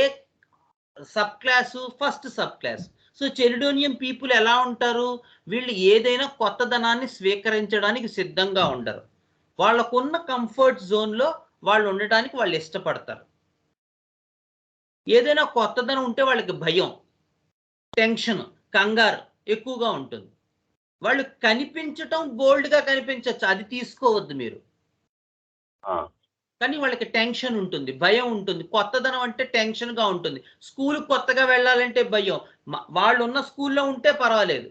sub class? First sub class. So Chelidonium people ఎలా ఉంటారు? వీళ్ళు ఏదైనా కొత్తదనాన్ని స్వీకరించడానికి సిద్ధంగా ఉండరు. వాళ్ళకున్న కంఫర్ట్ జోన్లో వాళ్ళు ఉండడానికి వాళ్ళు ఇష్టపడతారు. ఏదైనా కొత్తదనం ఉంటే వాళ్ళకి భయం, టెన్షన్, కంగారు ఎక్కువగా ఉంటుంది. వాళ్ళు కనిపించటం బోల్డ్గా కనిపించవచ్చు, అది తీసుకోవద్దు మీరు. కానీ వాళ్ళకి టెన్షన్ ఉంటుంది, భయం ఉంటుంది. కొత్తదనం అంటే టెన్షన్గా ఉంటుంది. స్కూల్కి కొత్తగా వెళ్ళాలంటే భయం. వాళ్ళు ఉన్న స్కూల్లో ఉంటే పర్వాలేదు,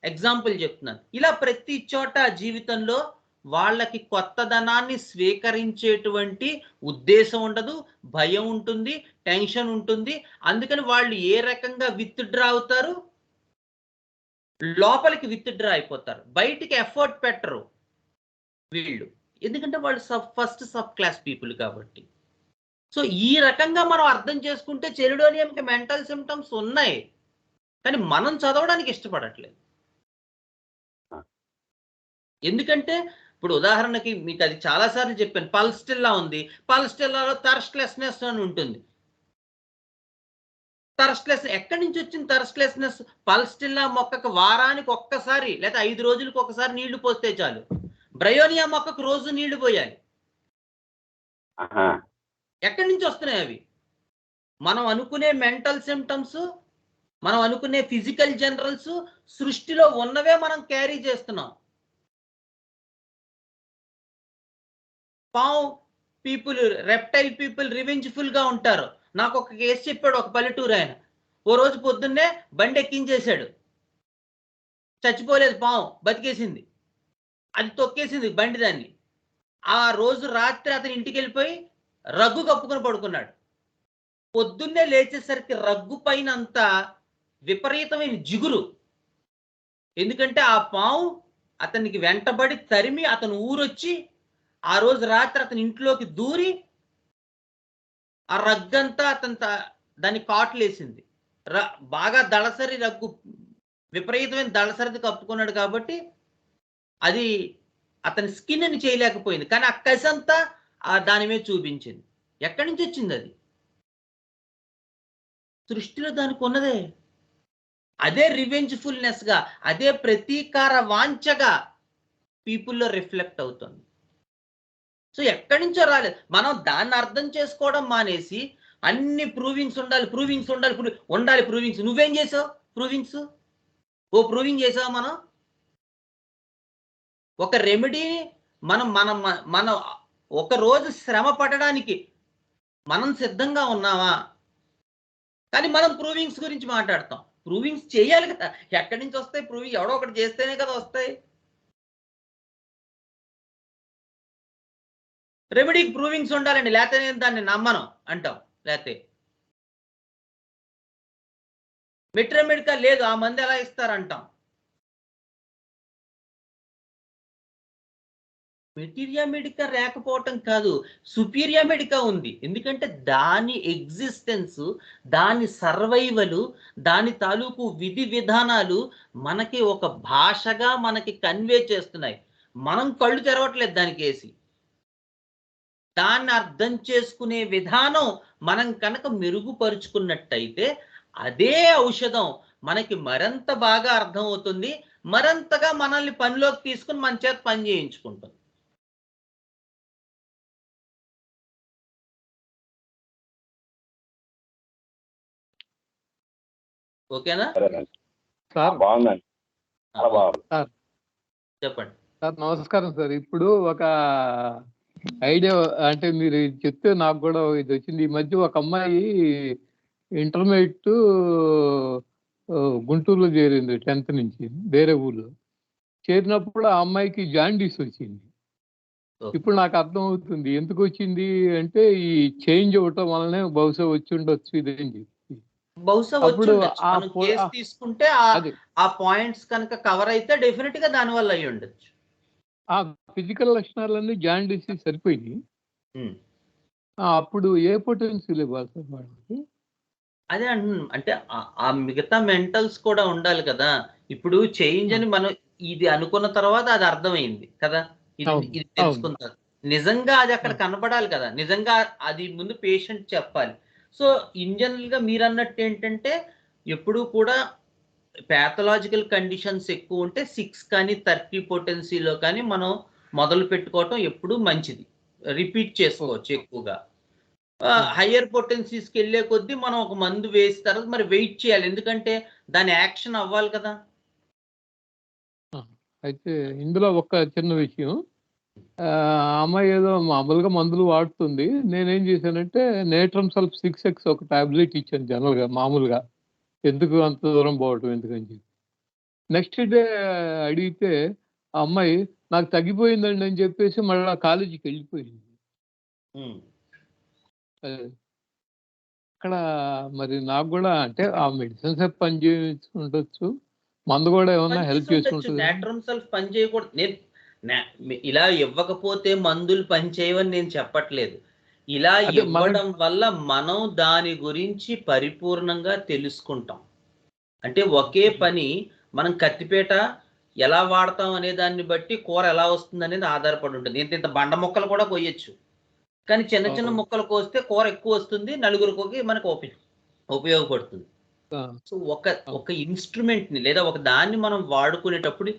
ఎగ్జాంపుల్ చెప్తున్నాను. ఇలా ప్రతి చోట జీవితంలో వాళ్ళకి కొత్తదనాన్ని స్వీకరించేటువంటి ఉద్దేశం ఉండదు, భయం ఉంటుంది, టెన్షన్ ఉంటుంది. అందుకని వాళ్ళు ఏ రకంగా విత్డ్రా అవుతారు? లోపలికి విత్డ్రా అయిపోతారు, బయటికి ఎఫర్ట్ పెట్టరు వీళ్ళు. ఎందుకంటే వాళ్ళు ఫస్ట్ సబ్ క్లాస్ పీపుల్ కాబట్టి. సో ఈ రకంగా మనం అర్థం చేసుకుంటే చెలిడోనియంకి మెంటల్ సిమ్టమ్స్ ఉన్నాయి, కానీ మనం చదవడానికి ఇష్టపడట్లేదు. ఎందుకంటే ఇప్పుడు ఉదాహరణకి మీకు అది చాలాసార్లు చెప్పాను, పల్స్టిల్లా ఉంది. పల్స్టిల్లాలో థర్స్ట్లెస్నెస్ అని ఉంటుంది. థర్స్ట్లెస్ ఎక్కడి నుంచి వచ్చింది? థర్స్ట్లెస్నెస్ పల్స్టిల్లా మొక్కకు వారానికి ఒక్కసారి లేదా 5 రోజులకు ఒకసారి నీళ్లు పోస్తే చాలు. బ్రయోనియా మొక్కకు రోజు నీళ్లు పోయాలి. ఎక్కడి నుంచి వస్తున్నాయి అవి? మనం అనుకునే మెంటల్ సిమ్టమ్స్, మనం అనుకునే ఫిజికల్ జనరల్స్ సృష్టిలో ఉన్నవే మనం క్యారీ చేస్తున్నాం. పావు పీపుల్, రెప్టైల్ పీపుల్ రివెంజ్ఫుల్ గా ఉంటారు. నాకు ఒక కేసు చెప్పాడు ఒక పల్లెటూరు ఆయన. ఓ రోజు పొద్దున్నే బండి ఎక్కించేశాడు, చచ్చిపోలేదు పావు, బతికేసింది. అది తొక్కేసింది బండి దాన్ని. ఆ రోజు రాత్రి అతని ఇంటికి వెళ్ళిపోయి రగ్గు కప్పుకొని పడుకున్నాడు. పొద్దున్నే లేచేసరికి రగ్గు పైన అంతా విపరీతమైన జిగురు. ఎందుకంటే ఆ పాము అతనికి వెంటబడి తరిమి అతను ఊరొచ్చి ఆ రోజు రాత్రి అతని ఇంట్లోకి దూరి ఆ రగ్గంతా అతను దాన్ని కాట్లేసింది. బాగా దళసరి రగ్గు, విపరీతమైన దళసరిది కప్పుకున్నాడు కాబట్టి అది అతని స్కిన్ అని చేయలేకపోయింది. కానీ ఆ కసి అంతా దాని మీద చూపించింది. ఎక్కడి నుంచి వచ్చింది అది? సృష్టిలో దానికి ఉన్నదే. అదే రివెంజ్ఫుల్నెస్ గా, అదే ప్రతీకార వాంఛగా పీపుల్లో రిఫ్లెక్ట్ అవుతుంది. సో ఎక్కడి నుంచో రాలేదు. మనం దాన్ని అర్థం చేసుకోవడం మానేసి అన్ని ప్రూవింగ్స్ ఉండాలి, ప్రూవింగ్స్ ఉండాలి, ఉండాలి ప్రూవింగ్స్. నువ్వేం చేసావు ప్రూవింగ్స్? ఓ ప్రూవింగ్ చేసావు మనం? ఒక రెమెడీని మనం మనం మనం ఒక రోజు శ్రమ పడడానికి మనం సిద్ధంగా ఉన్నామా? కానీ మనం ప్రూవింగ్స్ గురించి మాట్లాడతాం. ప్రూవింగ్స్ చేయాలి కదా. ఎక్కడి నుంచి వస్తాయి ప్రూవింగ్? ఎవడో ఒకటి చేస్తేనే కదా వస్తాయి. రెమెడీకి ప్రూవింగ్స్ ఉండాలండి, లేకపోతే నేను దాన్ని నమ్మను అంటాం. లేకపోతే మెట్రమెడికా లేదు, ఆ మంది ఎలా ఇస్తారంటాం. మెటీరియా మెడికా లేకపోవటం కాదు, సుపీరియా మెడికా ఉంది. ఎందుకంటే దాని ఎగ్జిస్టెన్స్, దాని సర్వైవల్, దాని తాలూకు విధి విధానాలు మనకి ఒక భాషగా మనకి కన్వే చేస్తున్నాయి. మనం కళ్ళు తెరవట్లేదు దానికి వేసి. దాన్ని అర్థం చేసుకునే విధానం మనం కనుక మెరుగుపరుచుకున్నట్టయితే అదే ఔషధం మనకి మరింత బాగా అర్థమవుతుంది, మరింతగా మనల్ని పనిలోకి తీసుకుని మన చేత పని చేయించుకుంటుంది. ఓకేనా సార్? బాగుందండి, చాలా బాగుంది. సార్ చెప్పండి సార్, నమస్కారం సార్. ఇప్పుడు ఒక ఐడియా, అంటే మీరు ఇది చెప్తే నాకు కూడా ఇది వచ్చింది. ఈ మధ్య ఒక అమ్మాయి ఇంటర్మీడియట్ గుంటూరులో చేరింది, 10th నుంచి వేరే ఊళ్ళో చేరినప్పుడు ఆ అమ్మాయికి జాండీస్ వచ్చింది. ఇప్పుడు నాకు అర్థం అవుతుంది ఎందుకు వచ్చింది అంటే, ఈ చేంజ్ అవ్వటం వల్లనే బహుశా వచ్చి ఉండొచ్చు ఇదేం చెప్పి. బహుశా అప్పుడు మనం కేసు తీసుకుంటే ఆ పాయింట్స్ కనుక కవర్ అయితే డెఫినెట్ గా దాని వల్ల అయ్యి ఉండొచ్చు. ఆ ఫిజికల్ లక్షణాలన్నీ జాండీస్ సరిపోయినాయి. అప్పుడు ఏ పొటెన్షియల్ ఇవ్వాలి సార్ వాళ్ళకి? అదే అంటున్నాం, అంటే ఆ మిగతా మెంటల్స్ కూడా ఉండాలి కదా. ఇప్పుడు చేంజ్ అని మనం ఇది అనుకున్న తర్వాత అది అర్థమైంది కదా, ఇది తెలుసుకున్న తర్వాత నిజంగా అది అక్కడ కనపడాలి కదా, నిజంగా అది ముందు పేషెంట్ చెప్పాలి. సో ఇన్ జనరల్ గా మీరు అన్నట్టు ఏంటంటే, ఎప్పుడు కూడా ప్యాథలాజికల్ కండిషన్స్ ఎక్కువ ఉంటే 6 కానీ 30 పొటెన్సీలో కానీ మనం మొదలు పెట్టుకోవటం ఎప్పుడు మంచిది, రిపీట్ చేసుకోవచ్చు ఎక్కువగా. హయ్యర్ పొటెన్సీస్కి వెళ్ళే కొద్దీ మనం ఒక మందు వేసిన తర్వాత మరి వెయిట్ చేయాలి, ఎందుకంటే దాని యాక్షన్ అవ్వాలి కదా. అయితే ఇందులో ఒక చిన్న విషయం, అమ్మాయి ఏదో మామూలుగా మందులు వాడుతుంది. నేనేం చేశానంటే నేట్రమ్ సల్ఫ్ 6x ఒక టాబ్లెట్ ఇచ్చాను జనరల్గా, మామూలుగా ఎందుకు అంత దూరం పోవటం ఎందుకని చెప్పి. నెక్స్ట్ డే అడిగితే ఆ అమ్మాయి నాకు తగ్గిపోయిందండి అని చెప్పేసి మళ్ళీ కాలేజీకి వెళ్ళిపోయింది. అక్కడ మరి నాకు కూడా అంటే ఆ మెడిసిన్స్ పని చేసి ఉండొచ్చు, మందు కూడా ఏమన్నా హెల్ప్ చేసుకుంటుంది. నేట్రమ్ సల్ఫ్ పని చేయకూడదు, నేను ఇలా ఇవ్వకపోతే మందులు పని చేయవని నేను చెప్పట్లేదు. ఇలా ఇవ్వడం వల్ల మనం దాని గురించి పరిపూర్ణంగా తెలుసుకుంటాం. అంటే ఒకే పని మనం కత్తిపేట ఎలా వాడతాం అనే దాన్ని బట్టి కూర ఎలా వస్తుంది అనేది ఆధారపడి ఉంటుంది. ఇంత బండ మొక్కలు కూడా కొయ్యొచ్చు, కానీ చిన్న చిన్న ముక్కలు కోస్తే కూర ఎక్కువ వస్తుంది, నలుగురికి మనకు ఉపయోగపడుతుంది. సో ఒక ఇన్స్ట్రుమెంట్ ని లేదా ఒక దాన్ని మనం వాడుకునేటప్పుడు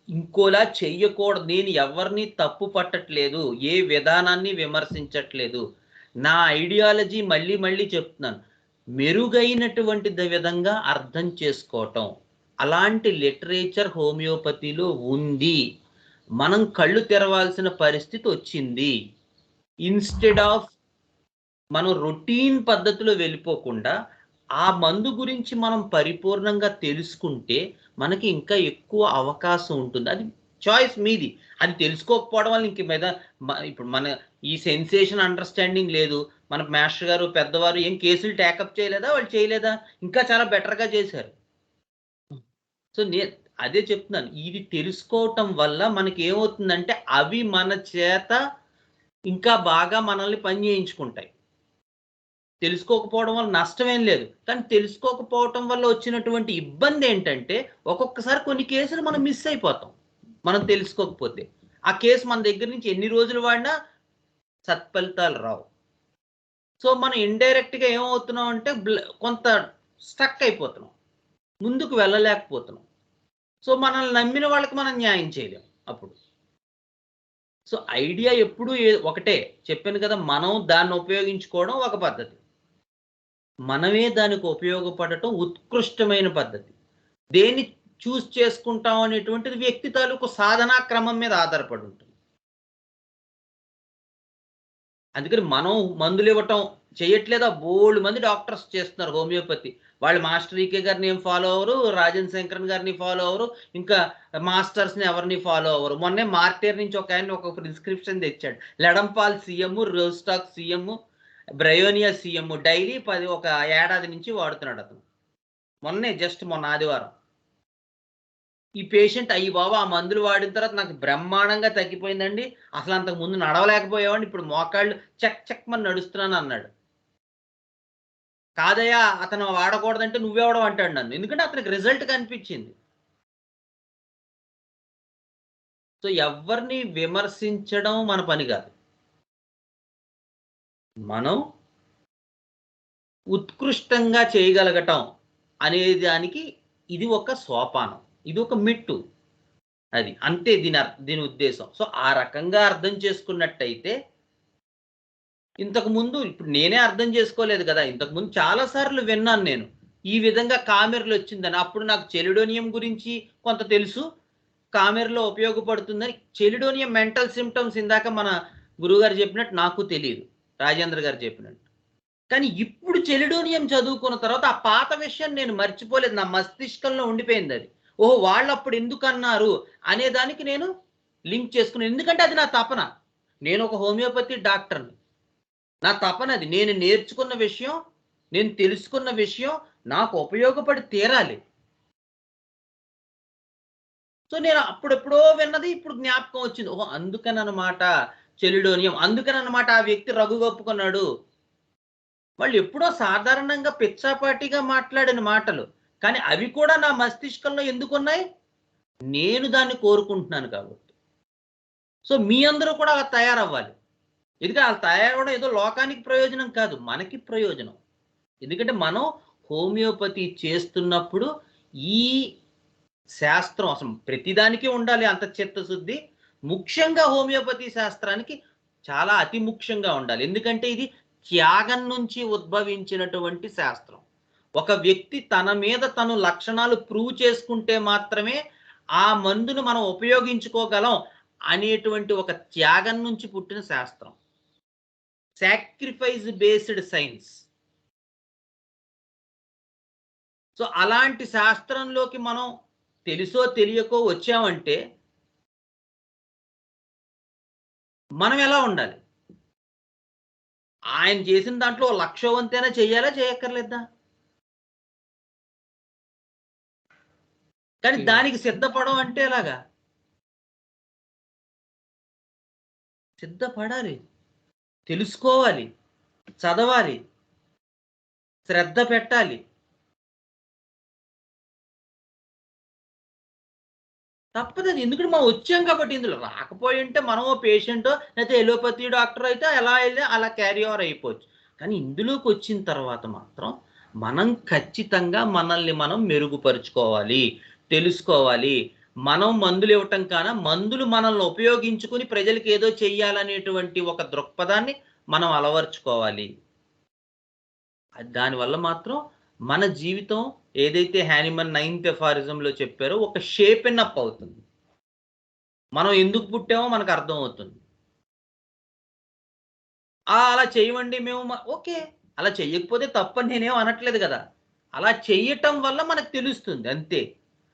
ఇంకోలా చెయ్యకూడదు. నేను ఎవరిని తప్పు పట్టట్లేదు, ఏ విధానాన్ని విమర్శించట్లేదు. నా ఐడియాలజీ మళ్ళీ మళ్ళీ చెప్తున్నాను, మెరుగైనటువంటి విధంగా అర్థం చేసుకోవటం. అలాంటి లిటరేచర్ హోమియోపతిలో ఉంది. మనం కళ్ళు తెరవాల్సిన పరిస్థితి వచ్చింది. ఇన్స్టెడ్ ఆఫ్ మనం రొటీన్ పద్ధతిలో వెళ్ళిపోకుండా ఆ మందు గురించి మనం పరిపూర్ణంగా తెలుసుకుంటే మనకి ఇంకా ఎక్కువ అవకాశం ఉంటుంది. అది చాయిస్ మీది. అది తెలుసుకోకపోవడం వల్ల ఇంక మీద ఇప్పుడు మన ఈ సెన్సేషన్ అండర్స్టాండింగ్ లేదు. మన మాస్టర్ గారు పెద్దవారు ఏం కేసులు టేకప్ చేయలేదా? వాళ్ళు చేయలేదా? ఇంకా చాలా బెటర్గా చేశారు. సో అదే చెప్తున్నాను, ఇది తెలుసుకోవటం వల్ల మనకి ఏమవుతుందంటే అవి మన చేత ఇంకా బాగా మనల్ని పని చేయించుకుంటాయి. తెలుసుకోకపోవడం వల్ల నష్టమేం లేదు, కానీ తెలుసుకోకపోవటం వల్ల వచ్చినటువంటి ఇబ్బంది ఏంటంటే ఒక్కొక్కసారి కొన్ని కేసులు మనం మిస్ అయిపోతాం మనం తెలుసుకోకపోతే. ఆ కేసు మన దగ్గర నుంచి ఎన్ని రోజులు వాడినా సత్ఫలితాలు రావు. సో మనం ఇండైరెక్ట్గా ఏమవుతున్నాం అంటే కొంత స్టక్ అయిపోతున్నాం, ముందుకు వెళ్ళలేకపోతున్నాం. సో మనల్ని నమ్మిన వాళ్ళకి మనం న్యాయం చేయలేం అప్పుడు. సో ఐడియా ఎప్పుడు ఒకటే, చెప్పాను కదా, మనం దాన్ని ఉపయోగించుకోవడం ఒక పద్ధతి, మనమే దానికి ఉపయోగపడటం ఉత్కృష్టమైన పద్ధతి. దేన్ని చూస్ చేసుకుంటాం అనేటువంటిది వ్యక్తి తాలూకు సాధనా క్రమం మీద ఆధారపడి ఉంటుంది. అందుకని మనం మందులు ఇవ్వటం చేయట్లేదా, బోల్డ్ మంది డాక్టర్స్ చేస్తున్నారు హోమియోపతి. వాళ్ళు మాస్టర్ ఈకే గారిని ఏం ఫాలో అవ్వరు, రాజన్ శంకరన్ గారిని ఫాలో అవ్వరు, ఇంకా మాస్టర్స్ని ఎవరిని ఫాలో అవ్వరు. మొన్నే మార్టేర్ నుంచి ఒక ఆయన ఒక ప్రిస్క్రిప్షన్ తెచ్చాడు, Ledum pal CM, Rhus tox CM, Bryonia CM, daily ఒక ఏడాది నుంచి వాడుతున్నాడు అతను. మొన్న ఆదివారం ఈ పేషెంట్, అయ్యి బాబా ఆ మందులు వాడిన తర్వాత నాకు బ్రహ్మాండంగా తగ్గిపోయిందండి, అసలు అంతకు ముందు నడవలేకపోయావండి, ఇప్పుడు మోకాళ్ళు చెక్ చెక్ మని నడుస్తున్నాను అన్నాడు. కాదయ్యా అతను వాడకూడదంటే నువ్వెవడం అంటాడు నన్ను, ఎందుకంటే అతనికి రిజల్ట్ కనిపించింది. సో ఎవరిని విమర్శించడం మన పని కాదు, మనం ఉత్కృష్టంగా చేయగలగటం అనే దానికి ఇది ఒక సోపానం, ఇది ఒక మెట్టు, అది అంతే దీని ఉద్దేశం. సో ఆ రకంగా అర్థం చేసుకున్నట్టయితే, ఇంతకుముందు, ఇప్పుడు నేనే అర్థం చేసుకోలేదు కదా, ఇంతకుముందు చాలాసార్లు విన్నాను నేను ఈ విధంగా కామెర్లు వచ్చిందని. అప్పుడు నాకు చెలిడోనియం గురించి కొంత తెలుసు, కామెర్లో ఉపయోగపడుతుందని. చెలిడోనియం మెంటల్ సిమ్టమ్స్ ఇందాక మన గురువుగారు చెప్పినట్టు నాకు తెలియదు, రాజేంద్ర గారు చెప్పినట్టు. కానీ ఇప్పుడు చెలిడోనియం చదువుకున్న తర్వాత ఆ పాత విషయం నేను మర్చిపోలేదు, నా మస్తిష్కంలో ఉండిపోయింది అది. ఓహో వాళ్ళు అప్పుడు ఎందుకు అన్నారు అనే దానికి నేను లింక్ చేసుకున్నాను, ఎందుకంటే అది నా తపన. నేను ఒక హోమియోపతి డాక్టర్ని, నా తపన అది. నేను నేర్చుకున్న విషయం, నేను తెలుసుకున్న విషయం నాకు ఉపయోగపడి తీరాలి. సో నేను అప్పుడెప్పుడో విన్నది ఇప్పుడు జ్ఞాపకం వచ్చింది, ఓహో అందుకని అన్నమాట చెలిడోనియం, అందుకని అన్నమాట ఆ వ్యక్తి రఘుగొప్పుకున్నాడు. వాళ్ళు ఎప్పుడో సాధారణంగా పిచ్చాపాటిగా మాట్లాడిన మాటలు, కానీ అవి కూడా నా మస్తిష్కంలో ఎందుకున్నాయి, నేను దాన్ని కోరుకుంటున్నాను కాబట్టి. సో మీ అందరూ కూడా అలా తయారవ్వాలి. ఎందుకంటే అలా తయారవడం ఏదో లోకానికి ప్రయోజనం కాదు, మనకి ప్రయోజనం. ఎందుకంటే మనం హోమియోపతి చేస్తున్నప్పుడు ఈ శాస్త్రం అసలు ప్రతిదానికి ఉండాలి అంత చిత్తశుద్ధి, ముఖ్యంగా హోమియోపతి శాస్త్రానికి చాలా అతి ముఖ్యంగా ఉండాలి. ఎందుకంటే ఇది త్యాగం నుంచి ఉద్భవించినటువంటి శాస్త్రం. ఒక వ్యక్తి తన మీద తను లక్షణాలు ప్రూవ్ చేసుకుంటే మాత్రమే ఆ మందును మనం ఉపయోగించుకోగలం అనేటువంటి ఒక త్యాగం నుంచి పుట్టిన శాస్త్రం, సాక్రిఫైస్ బేస్డ్ సైన్స్. సో అలాంటి శాస్త్రంలోకి మనం తెలుసో తెలియకో వచ్చామంటే మనం ఎలా ఉండాలి, ఆయన చేసిన దాంట్లో 1,00,000 వంతైనా చెయ్యాలా, చేయక్కర్లేదా? కానీ దానికి సిద్ధపడం అంటే ఎలాగా, సిద్ధపడాలి, తెలుసుకోవాలి, చదవాలి, శ్రద్ధ పెట్టాలి. తప్పదు, ఎందుకంటే మనం వచ్చాం కాబట్టి. ఇందులో రాకపోయి ఉంటే మనమో పేషెంటో లేకపోతే ఎలోపతి డాక్టర్ అయితే ఎలా అయితే అలా క్యారీ ఓవర్ అయిపోవచ్చు. కానీ ఇందులోకి వచ్చిన తర్వాత మాత్రం మనం ఖచ్చితంగా మనల్ని మనం మెరుగుపరుచుకోవాలి, తెలుసుకోవాలి. మనం మందులు ఇవ్వటం కాన మందులు మనల్ని ఉపయోగించుకుని ప్రజలకు ఏదో చెయ్యాలనేటువంటి ఒక దృక్పథాన్ని మనం అలవర్చుకోవాలి. దానివల్ల మాత్రం మన జీవితం ఏదైతే హ్యానిమన్ 9th ఎఫారిజంలో చెప్పారో ఒక షేపెన్ అప్ అవుతుంది. మనం ఎందుకు పుట్టామో మనకు అర్థం అవుతుంది. అలా చేయమండి మేము, ఓకే, అలా చెయ్యకపోతే తప్పని నేనేం అనట్లేదు కదా, అలా చెయ్యటం వల్ల మనకు తెలుస్తుంది అంతే.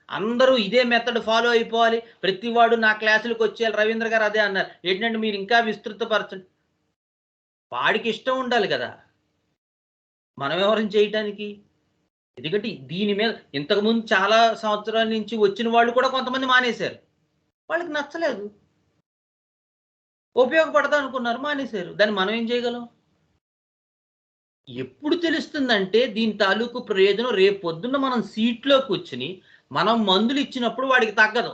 అందరూ ఇదే మెథడ్ ఫాలో అయిపోవాలి, ప్రతివాడు నా క్లాసులకు వచ్చేయాలి. రవీంద్ర గారు అదే అన్నారు, ఏంటంటే మీరు ఇంకా విస్తృతపరచండి. వాడికి ఇష్టం ఉండాలి కదా, మనం ఎవరిని చేయటానికి. ఎందుకంటే దీని మీద ఇంతకుముందు చాలా సంవత్సరాల నుంచి వచ్చిన వాళ్ళు కూడా కొంతమంది మానేశారు, వాళ్ళకి నచ్చలేదు, ఉపయోగపడతా అనుకున్నారు, మానేశారు. దాన్ని మనం ఏం చేయగలం? ఎప్పుడు తెలుస్తుందంటే దీని తాలూకు ప్రయోజనం రేపు పొద్దున్న మనం సీట్లో కూర్చుని మనం మందులు ఇచ్చినప్పుడు వాడికి తగ్గదు.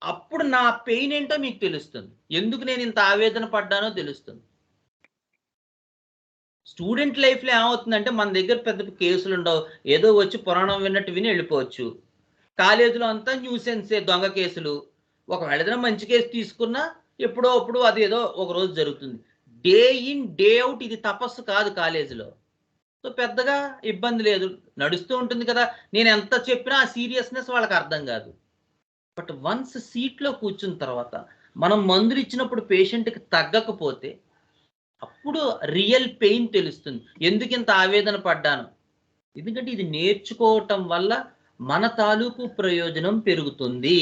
అప్పుడు నా పెయిన్ ఏంటో మీకు తెలుస్తుంది, ఎందుకు నేను ఇంత ఆవేదన పడ్డానో తెలుస్తుంది. స్టూడెంట్ లైఫ్లో ఏమవుతుందంటే మన దగ్గర పెద్ద కేసులు ఉండవు, ఏదో వచ్చి పురాణం విన్నట్టు విని వెళ్ళిపోవచ్చు. కాలేజీలో అంతా న్యూసెన్సే, దొంగ కేసులు. ఒకవేళ ఏదైనా మంచి కేసు తీసుకున్నా ఎప్పుడో అప్పుడు అది ఏదో ఒక రోజు జరుగుతుంది. డే ఇన్ డే అవుట్ ఇది తపస్సు కాదు కాలేజీలో. సో పెద్దగా ఇబ్బంది లేదు, నడుస్తూ ఉంటుంది కదా. నేను ఎంత చెప్పినా ఆ సీరియస్నెస్ వాళ్ళకి అర్థం కాదు. బట్ వన్స్ సీట్లో కూర్చున్న తర్వాత మనం మందులు ఇచ్చినప్పుడు పేషెంట్కి తగ్గకపోతే అప్పుడు రియల్ పెయిన్ తెలుస్తుంది, ఎందుకు ఇంత ఆవేదన పడ్డాను. ఎందుకంటే ఇది నేర్చుకోవటం వల్ల మన తాలూకు ప్రయోజనం పెరుగుతుంది,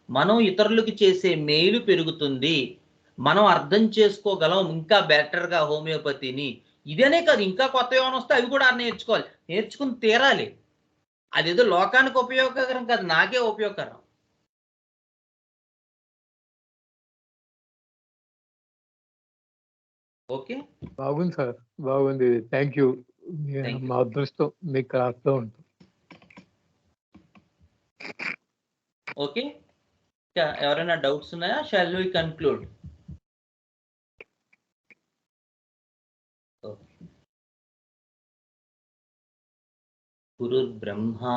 మనం ఇతరులకు చేసే మేలు పెరుగుతుంది, మనం అర్థం చేసుకోగలం ఇంకా బెటర్గా హోమియోపతిని. ఇదేనే కాదు, ఇంకా కొత్త ఏమైనా వస్తే అవి కూడా నేర్చుకోవాలి, నేర్చుకుని తీరాలి. అదేదో లోకానికి ఉపయోగకరం కాదు, నాకే ఉపయోగకరం. ఓకే, బాగుంది సార్, బాగుంది. Thank you. మా అదృష్టం మీకు అర్థం ఉంటుంది. ఓకే, ఎవరైనా డౌట్స్ ఉన్నాయా? Shall we conclude? గురు బ్రహ్మా